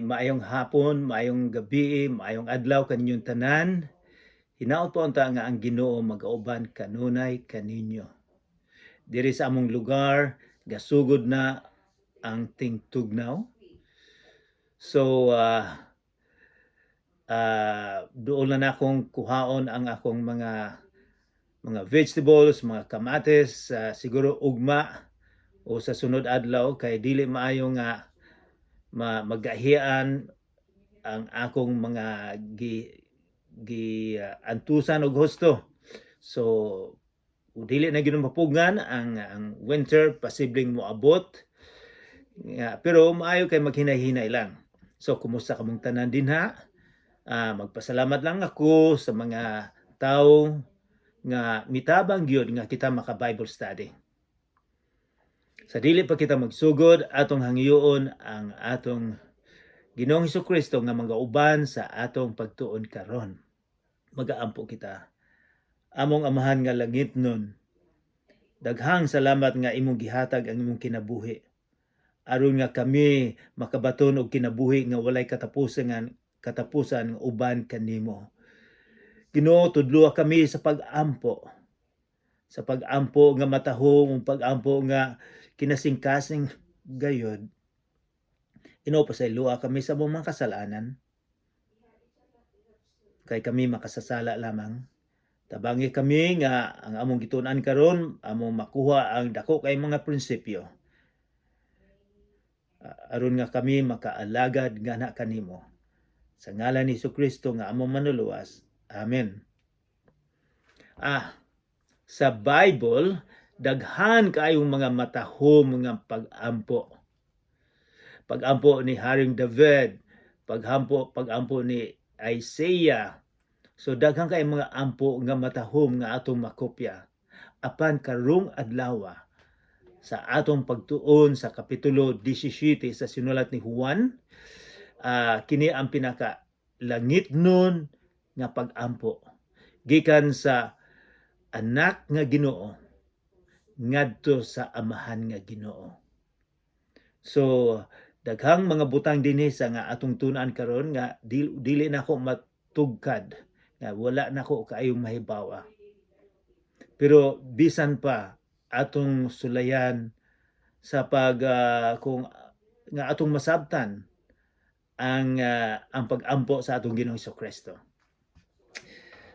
Maayong hapon, maayong gabi, maayong adlaw kaninyong tanan. Hinaot po unta nga ang Ginoo magauban kanunay kaninyo. Diri sa among lugar, gasugod na ang tingtugnaw. So, doon na akong kuhaon ang akong mga vegetables, mga kamates, siguro ugma o sa sunod adlaw kay dili maayo nga magahian ang akong mga antusan og husto. So dili na gyud mapugngan ang winter, posibleng moabot. Pero maayo kay maghinay-hinay lang. So kumusta kamong tanan dinha? Magpasalamat lang ako sa mga tawo nga mitabang gyud nga kita maka Bible study. Sa dili pa kita magsugod, atong hangyoon ang atong Ginoong Hesukristo nga magauban sa atong pagtuon karon. Magaampo kita. Among Amahan nga langit nun, daghang salamat nga imong gihatag ang imong kinabuhi. Aron nga kami makabaton og kinabuhi nga walay katapusan nga uban kanimo. Ginoo, tudloa kami sa pag-ampo. Sa pag-ampo nga matahong, pag-ampo nga kinasing-kasing gayod. Ginoo, pasayloa kami sa among mga kasalanan. Kay kami makasasala lamang. Tabangi kami nga ang among gitun-an karon among makuha ang dako kay mga prinsipyo. Aron nga kami makaalagad ngana kanimo. Sa ngalan ni Jesucristo nga among manuluwas. Amen. Sa Bible, daghan kaayong mga matahom nga pag-ampo. Pag-ampo ni Haring David, pag-ampo ni Isaiah. So daghang kay mga ampo nga matahom nga atong makopya. Apan karong adlaw sa atong pagtuon sa kapitulo 17 sa sinulat ni Juan, kini ang pinaka langit nun nga pag-ampo gikan sa anak nga Ginoo ngadto sa amahan nga Ginoo. So daghang mga butang dinhi sa nga atong tun-an karon nga dili na ako matugkad, nga wala na ko kaayong mahibawa. Pero bisan pa atong sulayan sa kung nga atong masabtan ang pag-ampo sa atong Ginoong Jesucristo.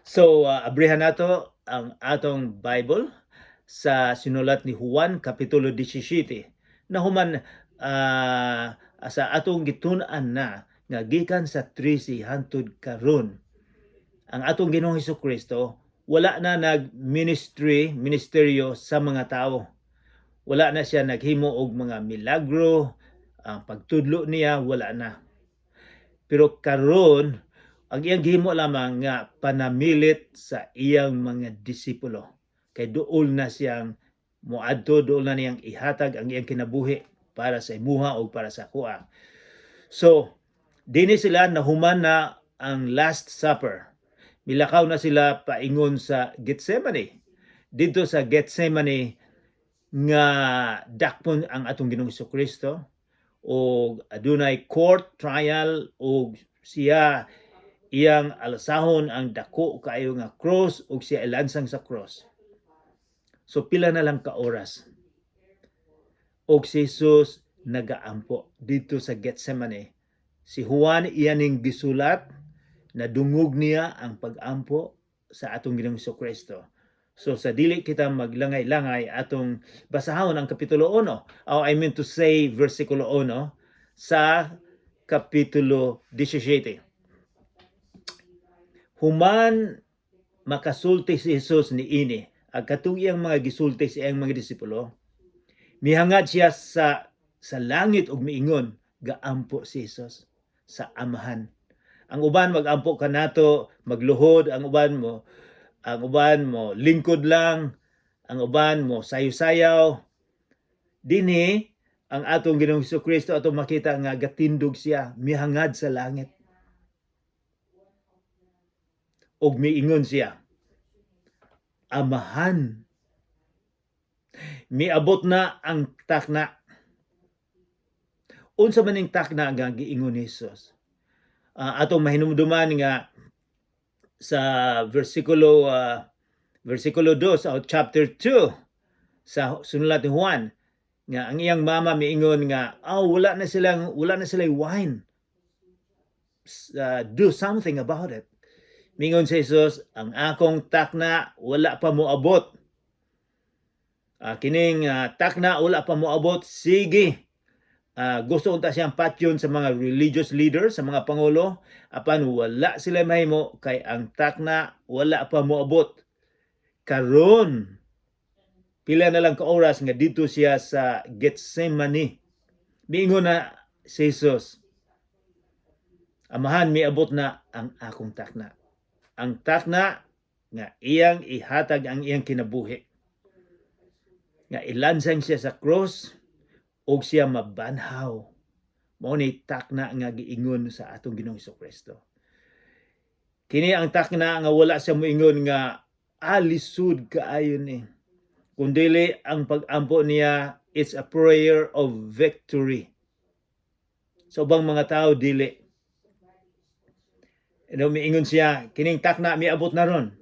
So abrihan nato ang atong Bible sa sinulat ni Juan kapitulo 17 na human sa atong gitun-an na nga gikan sa 13 hangtod karon. Ang atong Ginoong Hesukristo wala na ministeryo sa mga tao. Wala na siya naghimo og mga milagro, ang pagtudlo niya wala na. Pero karon ang iyang gihimo lamang nga panamilit sa iyang mga disipulo. Kay duol na siyang moadto, duol na niyang ihatag ang iyang kinabuhi para sa imuha o para sa kuha. So, dinhi sila nahuman na ang Last Supper. Milakaw na sila paingon sa Gethsemane. Dito sa Gethsemane nga dakpon ang atong Ginoong Jesucristo o adunay court trial o siya iyang alasahon ang dako kaayo nga cross ug siya ilansang sa cross. So pila na lang ka oras og si Jesus nagaampo dito sa Gethsemane. Si Juan iyaning gisulat na dungog niya ang pag-ampo sa atong Ginoong Jesucristo. So sa dili kita maglangay-langay atong basahon ang kapitulo 1. I mean to say versikulo 1 sa kapitulo 17. Human makasulti si Jesus niini ang katong iyang mga gisulti sa iyang mga disipulo, mihangad siya sa langit ug miingon, gaampo si Jesus sa amahan. Ang uban magampo kanato, magluhod, ang uban mo lingkod lang, ang uban mo sayo-sayaw. Dinhi ang atong Ginoong Jesucristo atong makita nga gatindog siya mihangad sa langit. Og miingon siya, amahan. Miabot na ang takna. unsa man ning takna nga giingon ni Hesus. Atong mahinumduman nga sa versikulo 2 sa chapter 2 sa sunulat ni Juan nga ang iyang mama miingon nga wala na sila wine. Do something about it. Mingon si Jesus, ang akong takna wala pa moabot. Kining takna wala pa moabot, sige. Gusto unta siyang patyon sa mga religious leaders, sa mga pangulo, apan wala sila mahimo kay ang takna wala pa moabot. Karon, pila na lang ka oras nga dito siya sa Gethsemane. Miingon na si Jesus, Amahan, miabot na ang akong takna. Ang takna nga iyang ihatag ang iyang kinabuhi. Nga ilansang siya sa cross o siya mabanhaw. Mao ni takna nga giingon sa atong Ginoong Hesukristo. Kini ang takna nga wala siya moingon nga lisud kaayo ni. Kundili ang pag-ampo niya, it's a prayer of victory. So bang mga tao dili. Miingon siya, kining takna miabot na ron.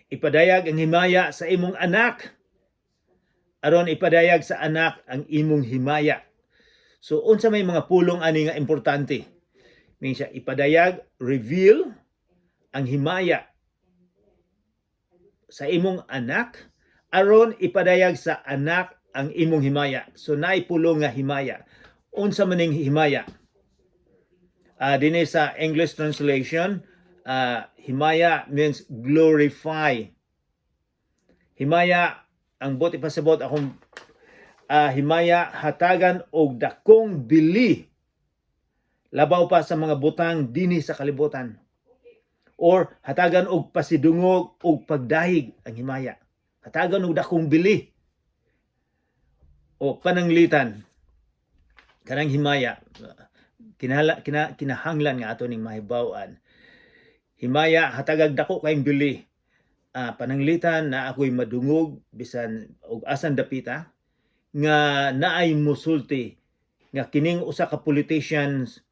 Ipadayag ang himaya sa imong anak. Aron ipadayag sa anak ang imong himaya. So unsa may mga pulong ani nga importante. Ming siya ipadayag, reveal ang himaya sa imong anak aron ipadayag sa anak ang imong himaya. So naay pulong nga himaya. Unsa man ning himaya? Dinhi sa English translation, himaya means glorify. Himaya, ang bot ipasabot akong himaya hatagan og dakong bili labaw pa sa mga butang dinhi sa kalibutan. Or hatagan og pasidungog og pagdahig ang himaya. Hatagan og dakong bili o pananglitan kanang himaya. Kinahanglan nga ato ning mahibaw-an. Himaya hatagag dako kayong bili. Pananglitan na ako'y madungog bisan og asan dapita nga naay musulti nga kining usa ka politicians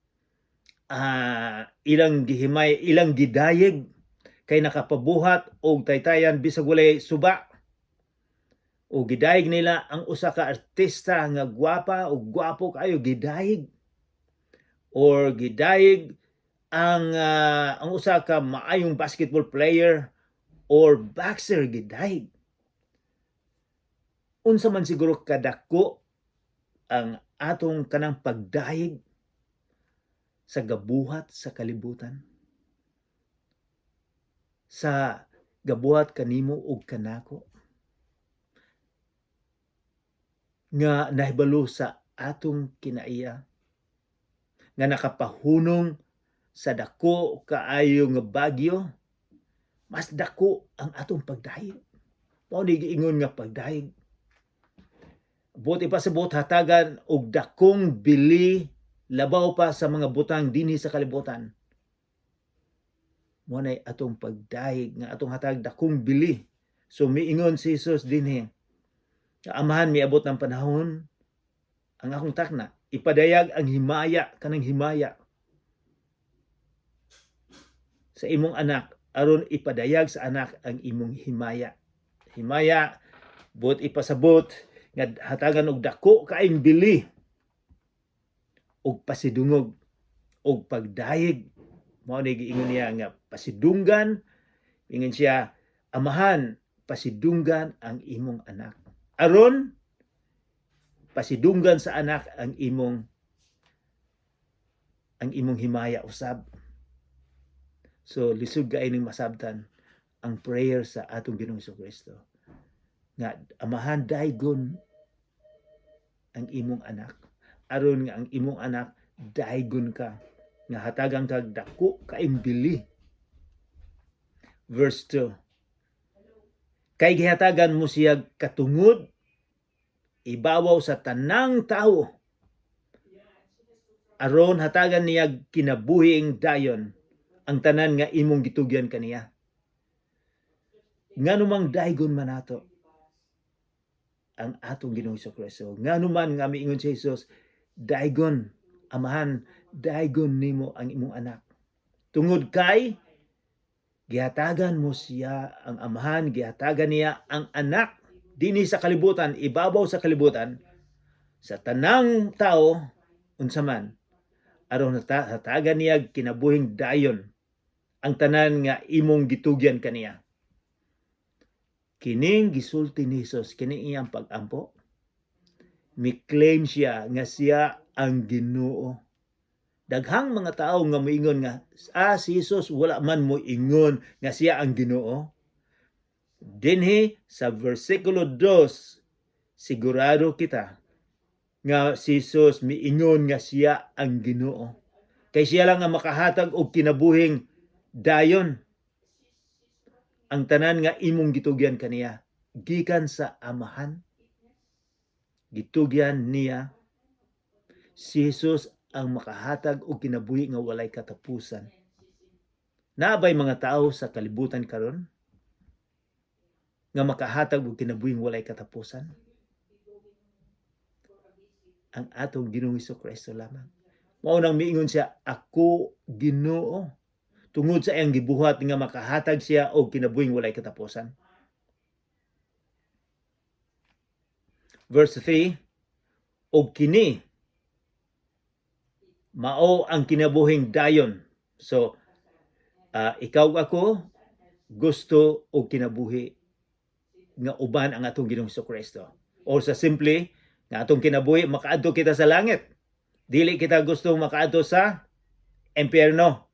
ilang gihimay, ilang gidayeg kay nakapabuhat og taytayan bisag walay suba. O gidayeg nila ang usa ka artista nga gwapa o gwapo kayo gidayeg. Or gidayeg ang usa ka maayong basketball player or boxer gidayeg. Unsa man siguro kadako ang atong kanang pagdayeg sa gabuhat sa kalibutan, sa gabuhat kanimo ug kanako, nga nahibalo sa atong kinaiya, nga nakapahunong sa dako kaayo nga bagyo, mas dako ang atong pagdayeg. Mao ni giingon nga pagdayeg. Buti pa sa hatagan og dakong bili labaw pa sa mga butang dinhi sa kalibutan. Mao nay atong pagdayeg nga atong hatag dakong bili. So miingon si Jesus dinhi, Amahan, miabot ng panahon ang akong takna ipadayag ang himaya kanang himaya sa imong anak aron ipadayag sa anak ang imong himaya. Himaya buot ipasabot nga hatagan og dako kaayong bili og pasidungog og pagdayeg. Mao ni giingon niya nga pasidunggan, ingon siya, Amahan, pasidunggan ang imong anak aron pasidunggan sa anak ang imong himaya usab. So lisod kay ning masabtan ang prayer sa atong Ginoong Hesukristo nga Amahan, daygon ang imong anak aron nga ang imong anak daygon ka nga hatagang kag dako kaayong bili. Verse 2, kay gihatagan mo siya katungod ibabaw sa tanang tawo aron hatagan niya kinabuhing dayon ang tanan nga imong gitugyan kaniya. Nganumang daygon man nato ang atong Ginoong Hesukristo. Nganuman nga miingon si Jesus daigon amahan, daigon nimo ang imong anak. Tungod kay gihatagan mo siya ang amahan, gihatagan niya ang anak dinhi sa kalibutan, ibabaw sa kalibutan, sa tanang tao unsa man aron hatagan niya kinabuhing dayon ang tanan nga imong gitugyan kaniya. Kining gisulti ni Jesus, kini iyang pag-ampo, mi-claim siya nga siya ang Ginoo. Daghang mga tao nga moingon nga si Jesus wala man mo ingon nga siya ang Ginoo. Dinhi sa versikulo 2 sigurado kita nga si Jesus miingon nga siya ang Ginoo. Kay siya lang ang makahatag og kinabuhing dayon. Ang tanan nga imong gitugyan kaniya gikan sa amahan. Gitugyan niya si Jesus ang makahatag og kinabuhi nga walay katapusan. Naabay mga tao sa kalibutan karon nga makahatag og kinabuhing walay katapusan? Ang atong Ginoong Hesukristo lamang. Mao nang miingon siya, ako Ginoo. Tungod sa iyang gibuhat nga makahatag siya og kinabuhing walay katapusan. Verse 3, og kini mao ang kinabuhing dayon. So, ikaw ako gusto og kinabuhi nga uban ang atong Ginoong Hesukristo. O sa simple, nga atong kinabuhi makaadto kita sa langit. Dili kita gusto makaadto sa impyerno.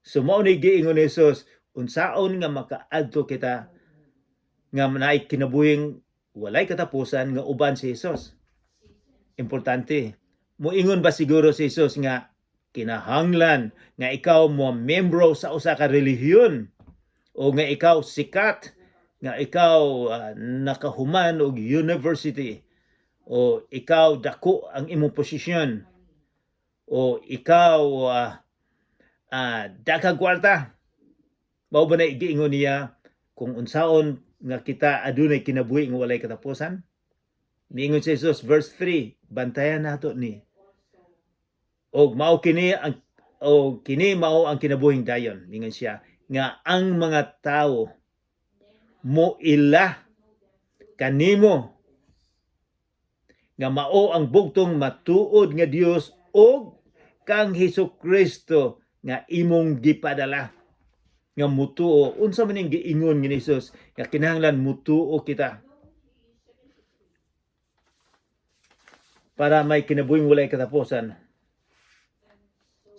So mao ni giingon ni Jesus, unsaon nga makaadto kita nga naay kinabuhing walay katapusan nga uban si Jesus. Importante. Moingon ba siguro si Jesus nga kinahanglan nga ikaw mo membro sa usa ka relihiyon o nga ikaw sikat, nga ikaw nakahuman og university o ikaw dako ang imong posisyon o ikaw daghang kwarta. Mao ba na giingon niya kung unsaon nga kita adunay kinabuhi nga walay katapusan? Miingon si Jesus verse 3, bantayan nato ni. Og mao kini mao ang kinabuhing dayon. Miingon siya nga ang mga tawo mo ila kanimo nga mao ang bugtong matuod nga Dios og kang Hesukristo nga imong gipadala. Nga mutuo, unsa man ning giingon ni Jesus nga kinahanglan mutuo kita para may kinabuhing walay katapusan.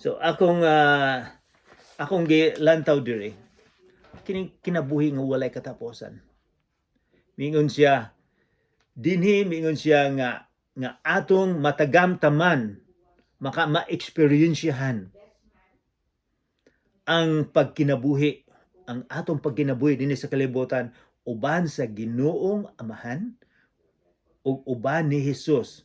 So akong gilantaw diri kining kinabuhi nga walay katapusan. Mingon siya dinhi, mingon siya nga atong matagamtaman ma-experiensyahan ang pagkinabuhi, ang atong pagkinabuhi dinhi sa kalibutan uban sa Ginoong Amahan ug uban ni Jesus,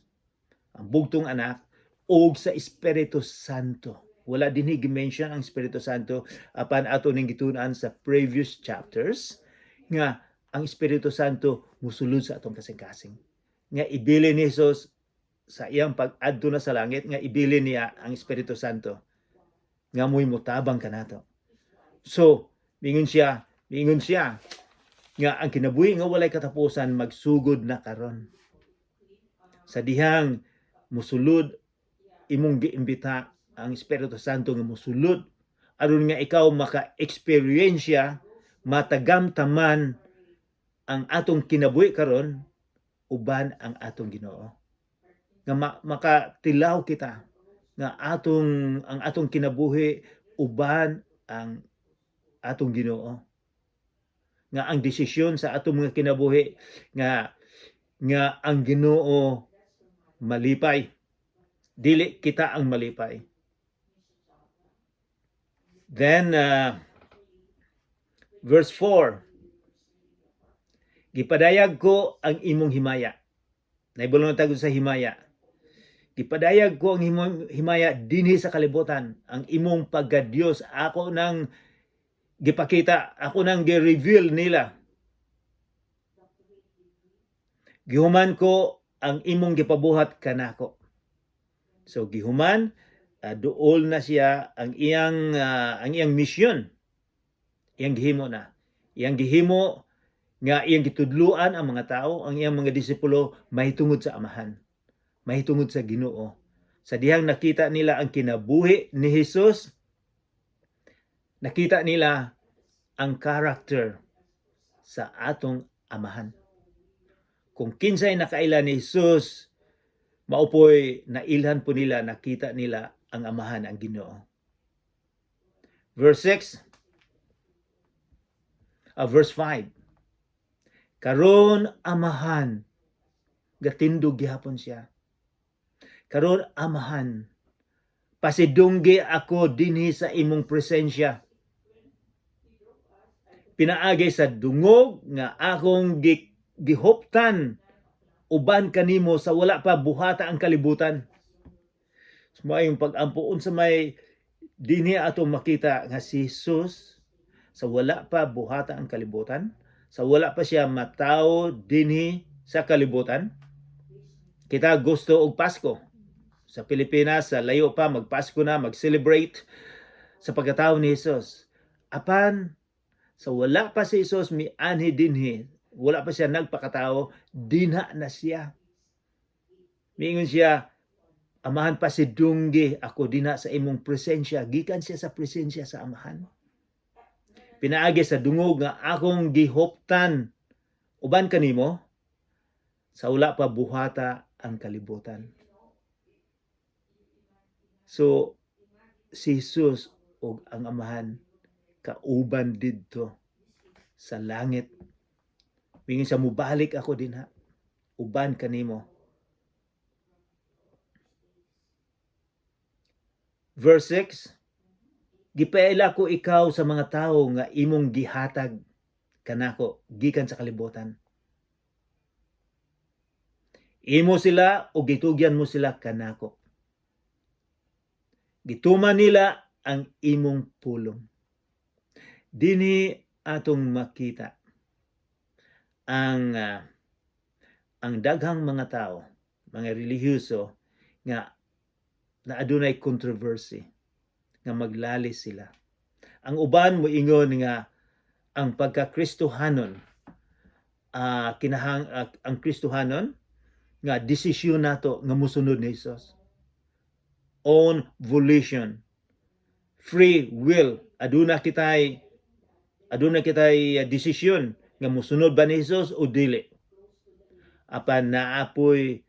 ang bugtong anak, ug sa Espiritu Santo. Wala dinhi gi-mention ang Espiritu Santo apan ato ning gitun-an sa previous chapters nga ang Espiritu Santo musulod sa atong kasing-kasing. Nga ibilin ni Jesus sa iyang pag-adto na sa langit, nga ibilin niya ang Espiritu Santo nga mo'y mutabang kanato. So, mingon siya nga ang kinabuhi nga walay katapusan magsugod na karon. Sa dihang musulod imong giimbita ang Espiritu Santo nga musulod aron nga ikaw maka-experiensya, matagamtaman ang atong kinabuhi karon uban ang atong Ginoo. Nga makatilaw kita nga ang atong kinabuhi uban ang atong Ginoo. Nga ang desisyon sa atong mga kinabuhi nga ang Ginoo malipay. Dili kita ang malipay. Then verse 4, gipadayag ko ang imong himaya. Naibulong tagod sa himaya. Gipadayag ko ang imong himaya dinhi sa kalibutan, ang imong pagka-Dios. Ako nang gipakita, ako nang gi-reveal nila. Gihuman ko ang imong gipabuhat kanako. So gihuman duol na siya ang iyang misyon. Iyang gihimo na. Iyang gihimo nga iyang gitudluan ang mga tao, ang iyang mga disipulo mahitungod sa Amahan, mahitungod sa Ginoo. Sa dihang nakita nila ang kinabuhi ni Jesus, nakita nila ang character sa atong Amahan. Kung kinsay nakaila ni Jesus, maupoy nailhan po nila, nakita nila ang Amahan, ang Ginoo. Verse 6, verse 5. Karon Amahan, gatindog gihapon siya. Karon Amahan, pasidunggi ako dinhi sa imong presensya. Pinaagi sa dungog nga akong gihuptan uban kanimo sa wala pa buhata ang kalibutan. Sumayong pag-ampuon sa may dinhi atong makita nga si Jesus sa wala pa buhata ang kalibutan, sa wala pa siya matawo dinhi sa kalibutan. Kita gusto og Pasko. Sa Pilipinas, sa layo pa, magpasko na, mag-celebrate sa pagkatao ni Jesus. Apan, sa wala pa si Jesus, mianhi dinhi, wala pa siya nagpakatao, dinha na siya. Miingon siya, Amahan, pasidunggi ako dinha sa imong presensya. Gikan siya sa presensya sa Amahan. Pinaagi sa dungog nga akong gihuptan uban kanimo sa wala pa buhata ang kalibutan. So si Jesus ug ang Amahan kauban didto sa langit. Mingon siya, mubalik ako dinha uban kanimo. Verse 6, gipaila ko ikaw sa mga tawo nga imong gihatag kanako gikan sa kalibutan. Imo sila o gitugyan mo sila kanako. Gituman nila ang imong pulong. Dinhi atong makita ang daghang mga tao, mga relihiyoso nga na adunay controversy, nga maglalis sila. Ang uban moingon nga ang pagka-Kristohanon, ang Kristohanon nga desisyon nato nga mosunod ni Jesus. Own volition, free will, aduna kitay desisyon nga mosunod ba ni Jesus o dili. Apan naapoy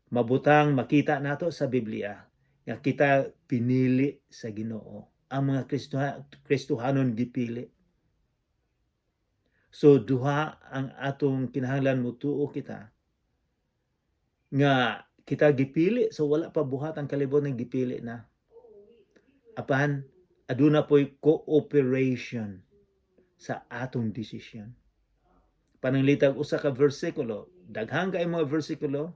mabutang makita nato sa Biblia nga kita pinili sa Ginoo. Ang mga Kristohanon gipili. So duha ang atong kinahanglan motuo kita nga kita gipili so wala pa buhat ang kalibutan gipili na. Apan aduna po'y cooperation sa atong desisyon. Pananglitag usa ka bersikulo, daghang kay mga bersikulo.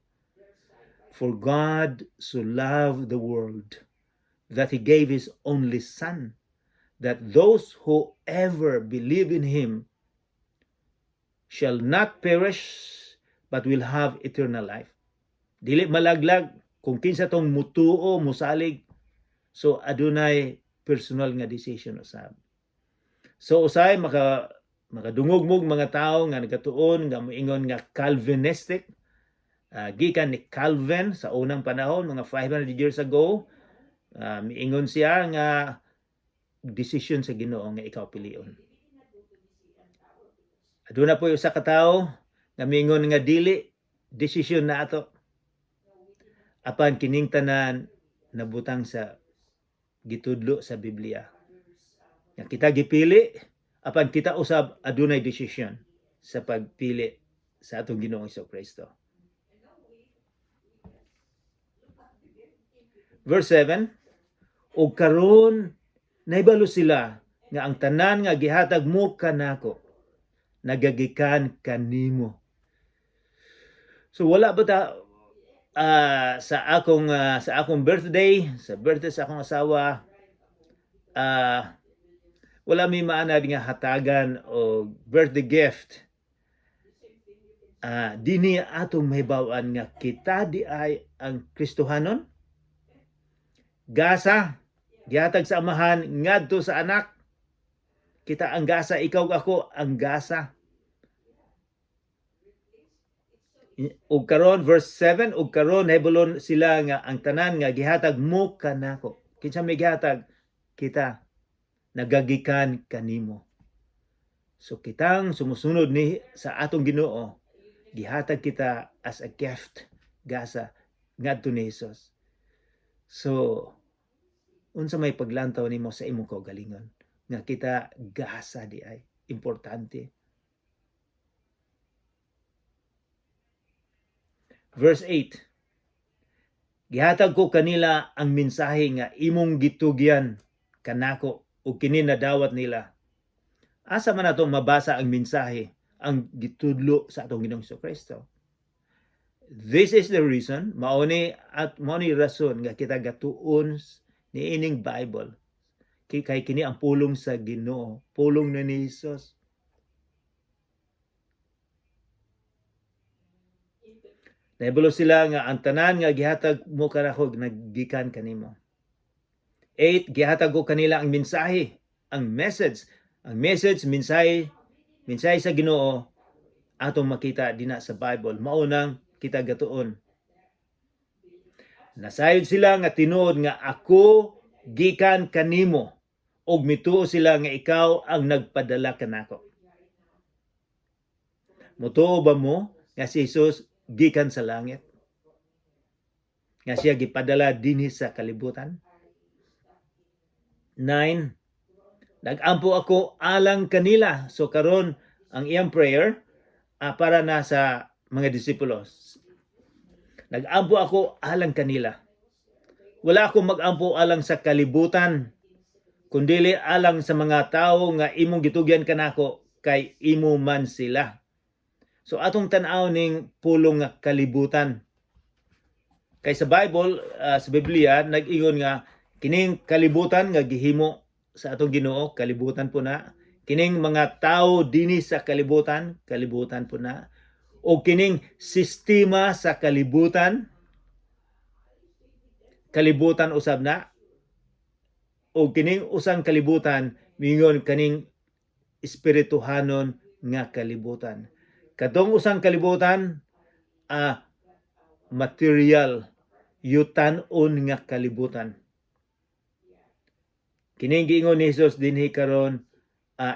For God so loved the world that He gave His only Son, that those who ever believe in Him shall not perish, but will have eternal life. Dili malaglag kung kinsa tong mutuo, musalig. So adunay personal nga decision usab. So usay makadungog mog mga tao nga nagatuon nga moingon nga Calvinistic. Gikan ni Calvin sa unang panahon, mga 500 years ago, miingon siya nga decision sa Ginoo nga ikaw pilion. Aduna po usa ka tawo nga miingon nga dili decision na ato. Apan kining tanan nabutang sa gitudlo sa Biblia. Nga kita gipili, apan kita usab adunay decision sa pagpili sa atong Ginoong Hesukristo. Verse 7, ug karon nahibalo sila nga ang tanan nga gihatag mo kanako nagagikan kanimo. So wala ba ta sa akong birthday, sa birthday sa akong asawa, wala may maanad nga hatagan o birthday gift. Dini atong mahibawan nga kita di ay ang Kristohanon, Gasa gihatag sa amahan ngadto sa anak. Kita ang gasa, ikaw ako ang gasa. Ug karon verse 7, ug karon nahibulon sila nga ang tanan nga gihatag mo kanako. Kinsa may gihatag? Kita nagagikan kanimo. So kitang sumusunod ni sa atong Ginoo, gihatag kita as a gift, gasa ngadto ni Hesus. So unsa may paglantaw nimo sa imong kaugalingon nga kita gasa di ay importante. Verse 8, gihatag ko kanila ang mensahe nga imong gitugyan kanako ug kini nadawat nila. Asa man nato mabasa ang mensahe, ang gitudlo sa atong Ginoong Kristo? This is the reason, mao ni rason nga kita gatuon ni ining Bible. Kay kini ang pulong sa Ginoo, pulong ni Hesus. Nahibulo sila nga ang tanan nga gihatag mo kanako naggikan kanimo. 8, gihatag ko kanila ang mensahe, ang message. Ang message, mensahe sa Ginoo atong makita dinha sa Bible. Mao nang kita gatuon. Nasayod sila nga tinuod nga ako gikan kanimo ug mituo sila nga ikaw ang nagpadala kanako. Mutuo ba mo nga si Hesus gikan sa langit? Nga siya gipadala dinhi sa kalibutan? 9, nag-ampo ako alang kanila. So karon ang iyang prayer para na sa mga disipulos. Nag-ampo ako alang kanila. Wala akong mag-ampo alang sa kalibutan, kundili alang sa mga tao nga imong gitugyan kanako kay imo man sila. So atong tan-aw ning pulong nga kalibutan. Kay sa Bible, sa Biblia, nag-ingon nga kining kalibutan nga gihimo sa atong Ginoo, kalibutan po na. Kining mga tao dinhi sa kalibutan, kalibutan po na. O kining sistema sa kalibutan, kalibutan usab na. O kining usang kalibutan, mingon kaning espirituhanon nga kalibutan. Katong usang kalibutan, material, yutan-on nga kalibutan. Kining giingon ni Hesus dinhi karon,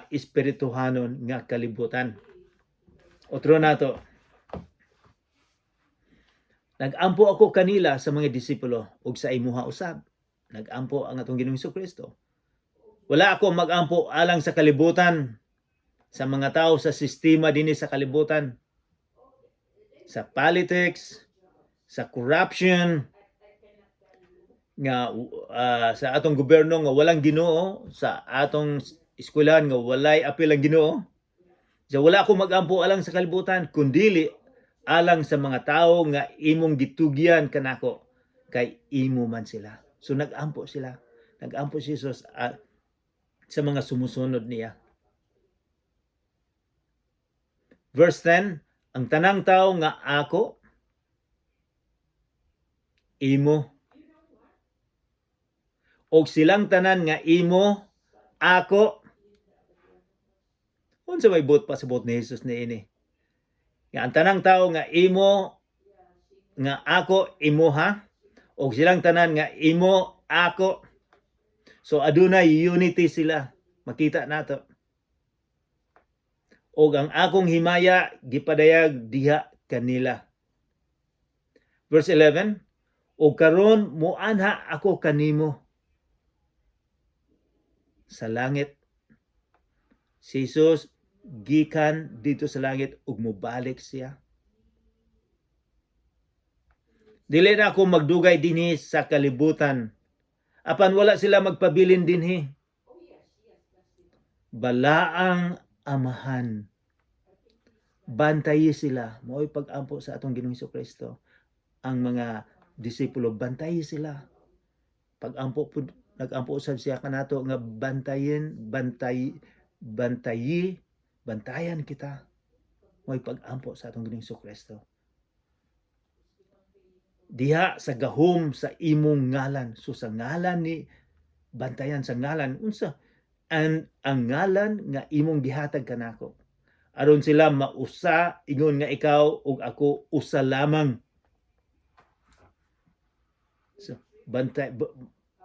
espirituhanon nga kalibutan. Otro nato. Nag-ampo ako kanila sa mga disipulo ug sa imuha usab. Nag-ampo ang atong Ginoong Kristo. Wala ako mag-ampo alang sa kalibutan, sa mga tao sa sistema dinhi sa kalibutan, sa politics, sa corruption, nga sa atong gobyerno nga walang Ginoo, sa atong eskwelahan nga walay apil ang Ginoo. So wala ako mag-ampo alang sa kalibutan, kundili alang sa mga tao nga imong gitugyan kanako kay imo man sila. So nag-ampo sila. Nag-ampo si Jesus sa mga sumusunod niya. Verse 10, ang tanang tao nga ako, imo. Og silang tanan nga imo, ako. Unsa may buot pa sa buot ni Jesus ni ini? Nga ang tanang tao nga imo, nga ako, imo ha? Og silang tanan nga imo, ako. So adunay unity sila. Makita nato. Og ang akong himaya gipadayag diha kanila. Verse 11, og karon moanha ako kanimo sa langit. Si Jesus gikan dito sa langit ug mobalik siya. Dili na ako magdugay dinhi sa kalibutan. Apan wala sila magpabilin dinhi. Balaang amahan. Bantayi sila. Mao'y pag-ampo sa atong Ginoong Kristo. Ang mga disipulo, bantayi sila. Pag-ampo po, nag-ampo usab siya kanato nga bantayan kita. Mao'y pag-ampo sa atong Ginoong Kristo. diha sa gahom sa imong ngalan. So sa ngalan ni bantayan sa ngalan unsa ang ngalan nga imong gihatag kanako aron sila mausa ingon nga ikaw ug ako usa lamang. So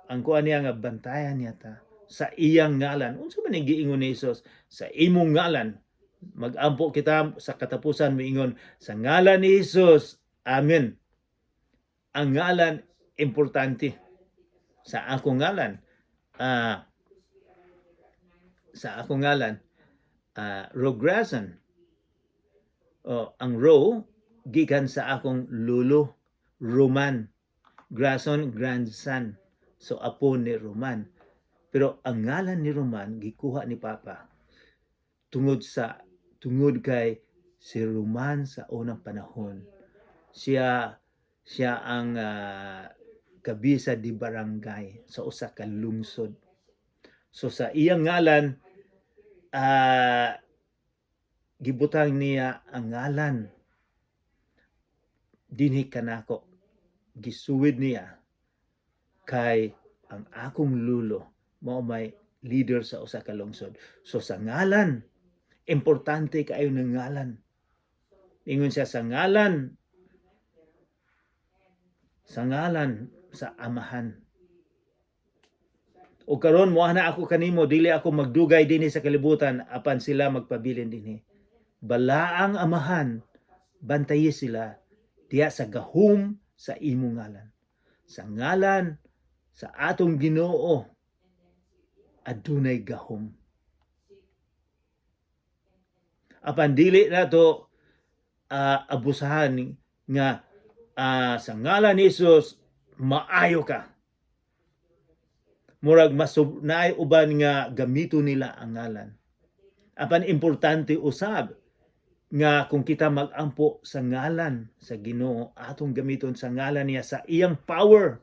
ang kuan niya nga bantayan niya ta sa iyang ngalan. Unsa man ang giingon ni Hesus? Sa imong ngalan. Mag-ampo kita sa katapusan moingon sa ngalan ni Hesus. Amen. Ang ngalan importante. Sa akong ngalan, Rograsan. Ang Ro gikan sa akong lulo, Roman. Grason, grandson. So apo ni Roman. Pero ang ngalan ni Roman gikuha ni Papa tungod kay si Roman sa unang panahon. Siya ang kabisa di barangay sa usa ka lungsod. So sa iyang ngalan gibutang niya ang ngalan dinhi kanako. Gisuwid niya kay ang akong lulo mao may leader sa usa ka lungsod. So sa ngalan, importante kaayo ng ngalan. Ingon siya sa ngalan sa amahan. O karon moana ako kanimo, dili ako magdugay dinhi sa kalibutan apan sila magpabilin dinhi. Balaang amahan, bantayi sila diya sa gahom sa imong ngalan. Sa ngalan sa atong Ginoo adunay gahom. Apan dili nato abusahan nga sa ngalan ni Hesus maayo ka. Murag naay uban nga gamito nila ang ngalan. Apan importante usab nga kung kita mag-ampo sa ngalan sa Ginoo atong gamiton sa ngalan niya sa iyang power.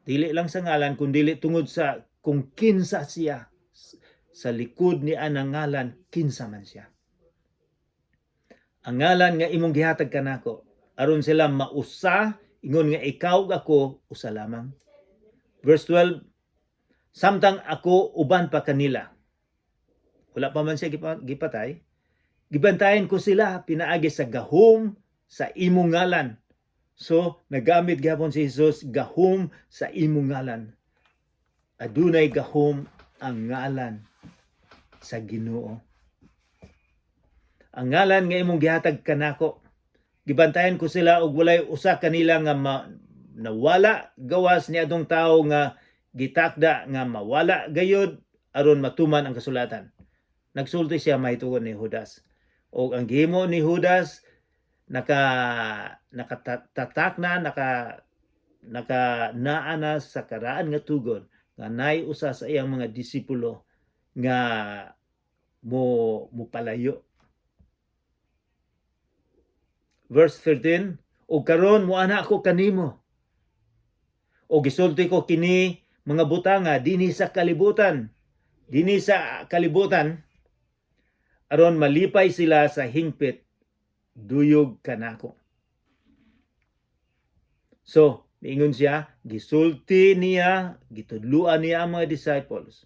Dili lang sa ngalan kundi tungod sa kung kinsa siya sa likod ni anang ngalan, kinsa man siya. Ang ngalan nga imong gihatag kanako aron sila mausa ingon nga ikaw ako usa lamang. Verse 12, samtang ako uban pa kanila. Wala pa man siya gipatay. Gibantayan ko sila pinaagi sa gahom sa imong ngalan. So nagamit gyapon si Hesus gahom sa imong ngalan. Adunay gahom ang ngalan sa Ginoo. Ang ngalan nga imong gihatag kanako. Gibantayan ko sila og walay usa kanila nga nawala gawas ni adtong tawo nga gitakda nga mawala gayud aron matuman ang kasulatan. Nagsulti siya mahituon ni Judas. O ang gihimo ni Judas nakatatak na naana sa karaan nga tugon nga nay usa sa iyang mga disipulo nga mo palayo. Verse 13, o karon moana ako kanimo o gisulti ko kini mga butanga dinhi sa kalibutan aron malipay sila sa hingpit duyog kanako. So miingon siya, gisulti niya, gitudluan niya ang mga disciples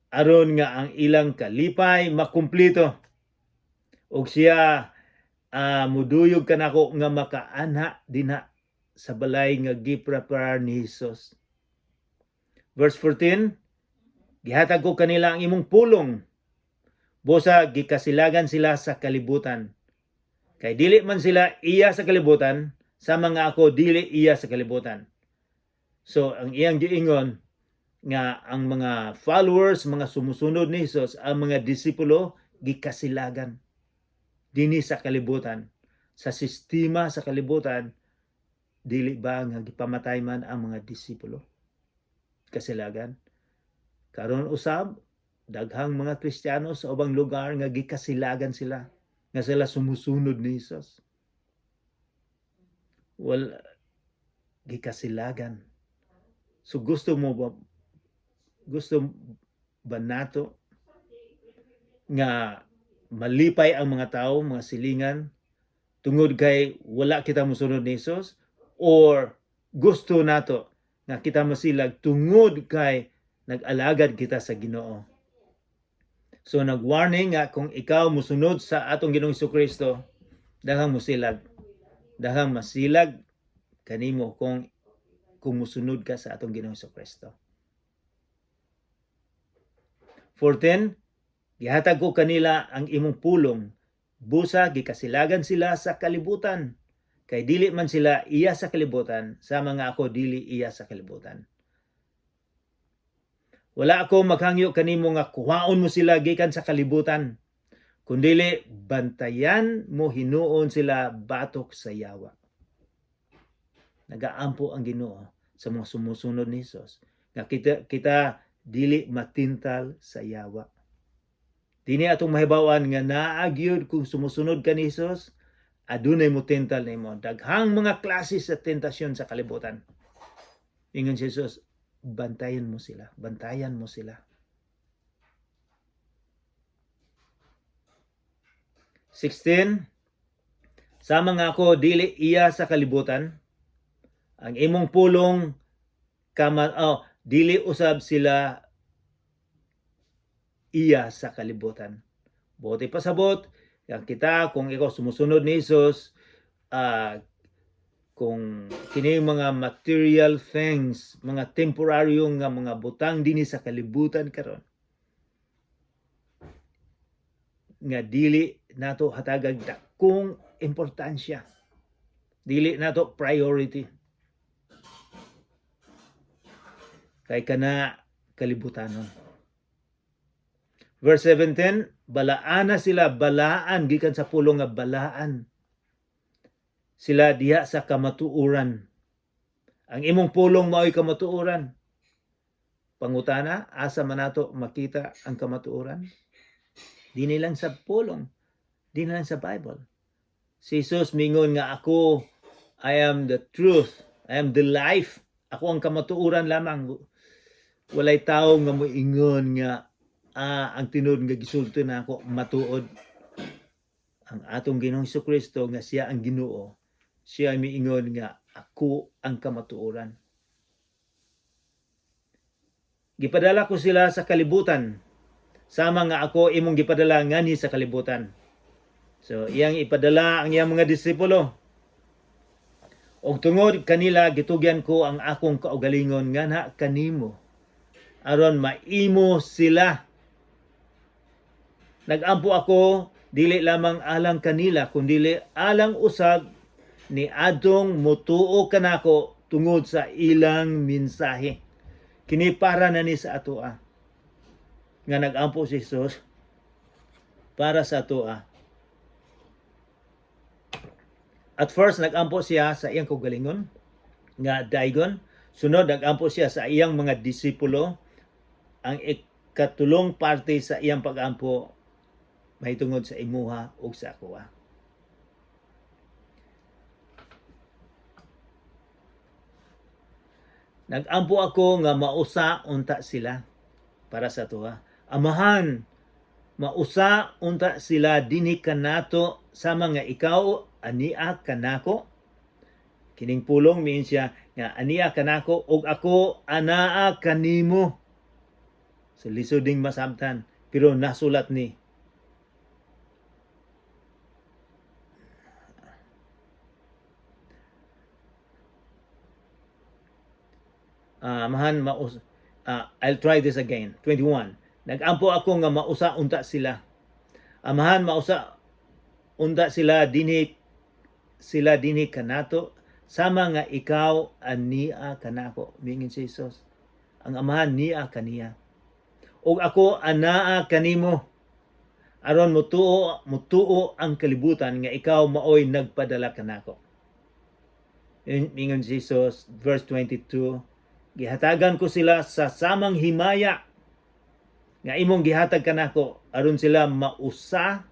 aron nga ang ilang kalipay makumplito og siya muduyog kanako nga makaanha dinha sa balay nga giprepare ni Hesus. Verse 14, gihatag ko kanila ang imong pulong busa gikasilagan sila sa kalibutan. Kay dili man sila iya sa kalibutan, sama nga ako dili iya sa kalibutan. So ang iyang giingon nga ang mga followers, mga sumusunod ni Hesus, ang mga disipulo gikasilagan dinhi sa kalibutan. Sa sistema sa kalibutan, dili ba nga gipamatay man ang mga disipulo? Kasilagan. Karon usab daghang mga Kristiyano sa ubang lugar nga gikasilagan sila nga sila sumusunod ni Hesus. Gikasilagan. So gusto ba nato nga malipay ang mga tao, mga silingan tungod kay wala kita mosunod ni Hesus or gusto nato nga kita masilag tungod kay nag-alagad kita sa Ginoo. So nag-warning nga kung ikaw musunod sa atong Ginoong Jesucristo, daghang musilag. Daghang masilag kanimo kung musunod ka sa atong Ginoong Jesucristo. 14, gihatag ko kanila ang imong pulong, busa gikasilagan sila sa kalibutan, kay dili man sila iya sa kalibutan, sama nga ako dili iya sa kalibutan. Wala ako maghangyo kanimo nga kuhaon mo sila gikan sa kalibutan, kundili bantayan mo hinuon sila batok sa yawa. Nagaampo ang Ginoo sa mga sumusunod ni Hesus nga kita dili matintal sa yawa. Dini atong mahibawan nga naagyod kung sumusunod ka ni Hesus, adunay mo tintal nimo. Daghang mga klase sa tentasyon sa kalibutan. Ingon si Hesus, bantayan mo sila. Bantayan mo sila. 16, sama nga ako dili iya sa kalibutan, ang imong pulong dili usab sila iya sa kalibutan. Buti pasabot yang kita kung ikaw sumusunod ni Hesus, kung kini mga material things, mga temporaryong nga mga butang dinhi sa kalibutan karon, nga dili nato hatagag dakong importansya, dili nato priority kay kana kalibutanon. Verse 17, balaan na sila, balaan gikan sa pulong nga balaan sila diha sa kamatuoran. Ang imong pulong mao'y kamatuoran. Pangutana, asa man nato makita ang kamatuoran? Dili lang sa pulong, dili lang sa Bible. Si Jesus mingon nga ako, I am the truth, I am the life. Ako ang kamatuoran lamang. Walay tao nga moingon nga ang tinud nga gisulti na ako matuod. Ang atong Ginoong Jesucristo nga siya ang Ginoo, siya ay miingon nga ako ang kamatuoran. Gipadala ko sila sa kalibutan, sama nga ako imong gipadala ngani sa kalibutan. So iyang ipadala ang iyang mga disipulo. Og tungod kanila gitugyan ko ang akong kaugalingon nganha kanimo, aron maimo sila. Nagampo ako dili lamang alang kanila kundili alang usab ni adtong mutuo kanako tungod sa ilang mensahe. Kini para na ni sa atoa nga nagampo si Jesus para sa atoa. At first nagampo siya sa iyang kaugalingon nga daygon, sunod nagampo siya sa iyang mga disipulo. Ang ikatulong parte sa iyang pagampo mahitungod sa imuha ug sa akoa. Nagampo ako nga mausa unta sila para sa tuwa. Amahan, mausa unta sila dinhi kanato sama nga ikaw ania kanako. Kining pulong miin siya nga ania kanako ug ako anaa kanimo. So lisod ding masabtan pero nasulat ni. I'll try this again. 21. Nagampo ako nga mausa unta sila. Amahan mausa unta sila dinhi kanato sama nga ikaw ania kanako. Mingin si Jesus. Ang amahan niya kaniya. Og ako anaa kanimo. Aron mutuo ang kalibutan nga ikaw maoy nagpadala kanako. Mingon si Jesus, verse 22, gihatagan ko sila sa samang himaya nga imong gihatag kanako aron sila mausa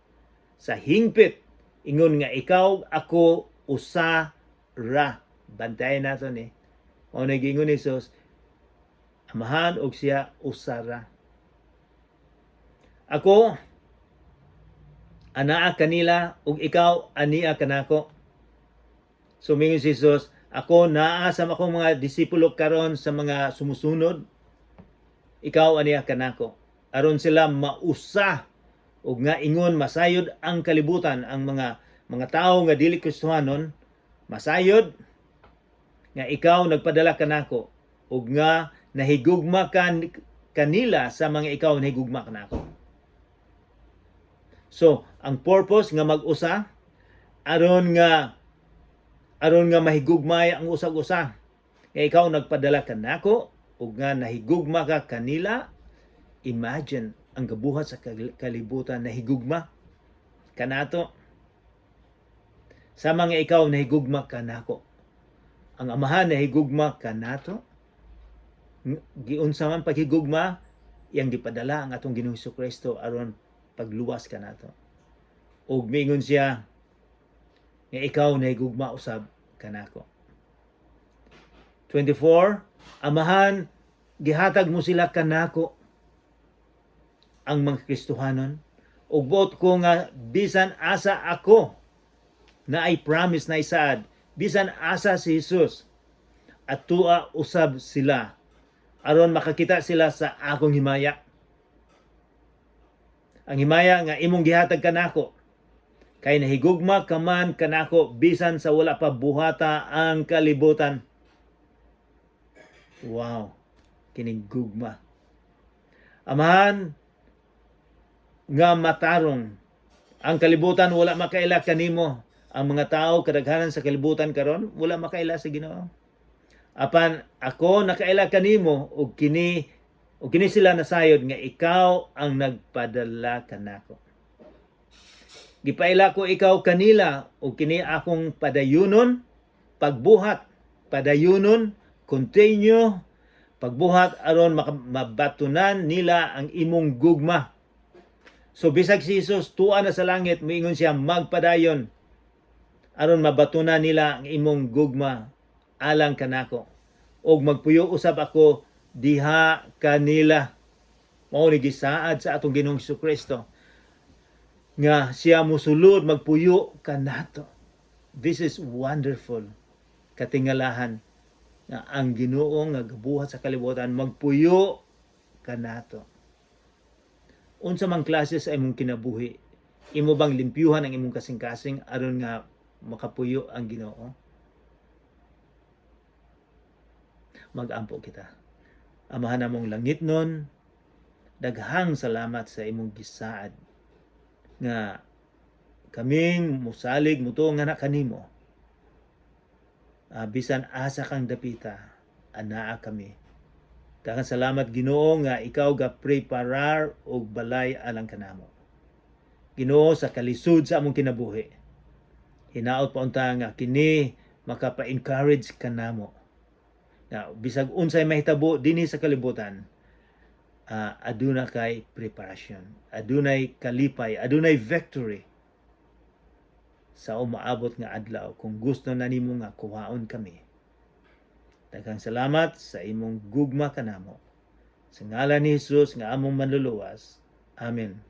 sa hingpit, ingon nga ikaw ako usa ra. Bantayan nato ni. O nagingon ni Jesus, amahan og siya usa ra. Ako anaa kanila ug ikaw ania kanako. So mingon si Jesus, Ako naa sa akong mga disipulo karon sa mga sumusunod, ikaw aniya kanako. Aron sila mausa ug nga ingon masayod ang kalibutan, ang mga tawo nga dili Kristohanon masayod nga ikaw nagpadala kanako ug nga nahigugma kanila sa mga ikaw nahigugma kanako. So, ang purpose nga mag-usa aron nga mahigugmay ang usag-usa. Nga ikaw nagpadala kanako ug nga nahigugma ka kanila. Imagine ang gabuhat sa kalibutan nahigugma kanato. Sama nga ikaw nahigugma kanako. Ang Amahan nahigugma kanato. Giunsa man paghigugma, iyang gipadala ang atong Ginoong Hesukristo aron pagluwas kanato. Ug miingon siya nga ikaw nahigugma usab kanako. 24, Amahan, gihatag mo sila kanako ang mga Kristohanon ug buot ko nga bisan asa ako na ay promise na isaad, bisan asa si Jesus at tua usab sila aron makakita sila sa akong himaya. Ang himaya nga imong gihatag kanako kay nahigugma ka man kanako bisan sa wala pa buhata ang kalibutan. Wow, kining gugma. Amahan, nga matarong ang kalibutan wala makaila kanimo. Ang mga tao kadaghanan sa kalibutan karon wala makaila sa Ginoo. Apan ako nakaila kanimo ug kini sila nasayod nga ikaw ang nagpadala kanako. Gipaila ko ikaw kanila ug kini akong padayunon, pagbuhat, padayunon, continue, pagbuhat aron mabatunan nila ang imong gugma. So bisag si Jesus tuwa na sa langit, moingon siya magpadayon aron mabatunan nila ang imong gugma alang kanako. Og magpuyo usab ako diha kanila. Mao ni gisaad sa atong Ginoong Hesukristo nga siya musulod magpuyo kanato. This is wonderful. Katingalahan na ang Ginoo nga gabuhat sa kalibutan magpuyo kanato. Unsa man klase sa imong kinabuhi, imo bang limpyuhan ang imong kasing-kasing aron nga makapuyo ang Ginoo? Mag-ampo kita. Amahan namong langitnon, daghang salamat sa imong gisaad nga kaming musalig mutuong nga kanimo. Bisan asa kang dapita, anaa kami. Daghang salamat Ginoo nga ikaw ga preparar og balay alang kanamo. Ginoo sa kalisud sa among kinabuhi. Hinaot pa unta nga kini makapa-encourage kanamo. Na bisag unsay mahitabo dinhi sa kalibutan, aduna kay preparasyon, adunay kalipay, adunay victory sa umaabot nga adlaw kung gusto na nimo nga kuhaon kami. Daghang salamat sa imong gugma kanamo. Sa ngalan ni Jesus nga among manluluwas. Amen.